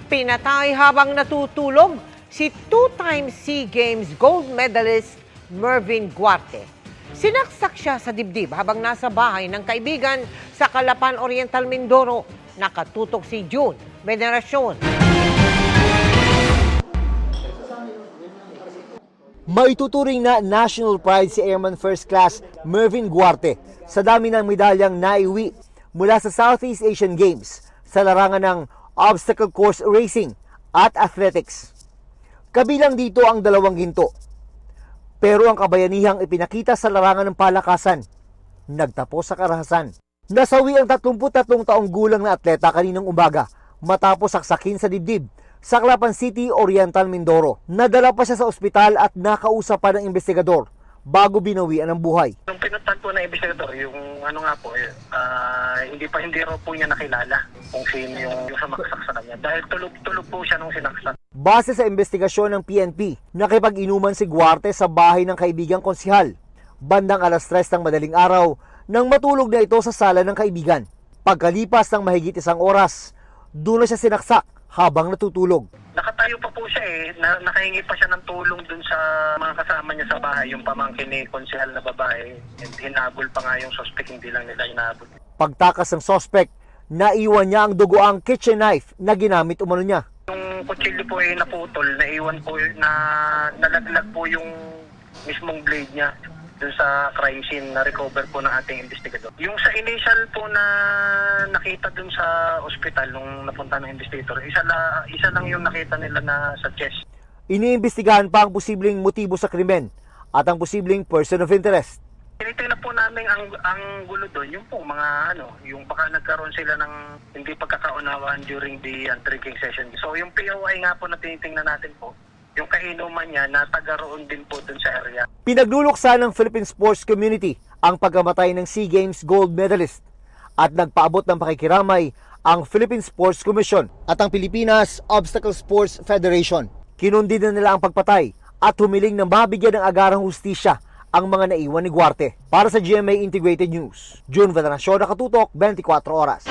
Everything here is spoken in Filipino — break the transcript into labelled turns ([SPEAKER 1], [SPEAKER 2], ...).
[SPEAKER 1] Pinatay habang natutulog si two-time SEA Games gold medalist Mervin Guarte. Sinaksak siya sa dibdib habang nasa bahay ng kaibigan sa Calapan Oriental, Mindoro. Nakatutok si June Veneracion.
[SPEAKER 2] Maituturing na national pride si Airman First Class Mervin Guarte sa dami ng medalyang naiuwi mula sa Southeast Asian Games sa larangan ng obstacle course racing at athletics. Kabilang dito ang 2 ginto. Pero ang kabayanihang ipinakita sa larangan ng palakasan, nagtapos sa karahasan. Nasawi ang 33 taong gulang na atleta kaninang umaga matapos saksakin sa dibdib sa Calapan City, Oriental, Mindoro. Nadala pa siya sa ospital at nakausap pa ng investigador bago binawian ng buhay.
[SPEAKER 3] Yung pinuntahan po ng investigador, yung hindi raw po niya nakilala kung sino yung sumaksak sa kanya. Dahil tulog po siya nung sinaksak.
[SPEAKER 2] Base sa investigasyon ng PNP, nakipag-inuman si Guarte sa bahay ng kaibigang konsihal. Bandang 3:00 ng madaling araw, nang matulog na ito sa sala ng kaibigan. Pagkalipas ng mahigit 1 oras, doon na siya sinaksak habang natutulog.
[SPEAKER 3] Nakatayo pa po siya nakahingi pa siya ng tulong dun sa mga kasama niya sa bahay, yung pamangkin ni konsehal na babae. And hinabol pa nga yung suspect, hindi lang nila hinabol.
[SPEAKER 2] Pagtakas ng suspect, naiwan niya ang dugoang kitchen knife na ginamit umano niya.
[SPEAKER 3] Yung kutsilyo po ay naputol, naiwan po, nalaglag po yung mismong blade niya dun sa crime scene na recover po ng ating investigador. Yung sa initial po na nakita dun sa ospital nung napunta ng investigator, isa lang yung nakita nila na sa chest.
[SPEAKER 2] Iniimbestigahan pa ang posibleng motibo sa krimen at ang posibleng person of interest.
[SPEAKER 3] Tinitingnan po namin ang gulo doon, yung po mga yung baka nagkaroon sila ng hindi pagkakaunawaan during the drinking session. So yung POI nga po na tinitingnan natin po, yung kainuman niya na taga-roon din po dun sa area.
[SPEAKER 2] Pinagluluksa ng Philippine sports community ang pagkamatay ng SEA Games gold medalist at nagpaabot ng pakikiramay ang Philippine Sports Commission at ang Pilipinas Obstacle Sports Federation. Kinundi na nila ang pagpatay at humiling na mabigyan ng agarang hustisya ang mga naiwan ni Guarte. Para sa GMA Integrated News, June Veneracion, nakatutok 24 oras.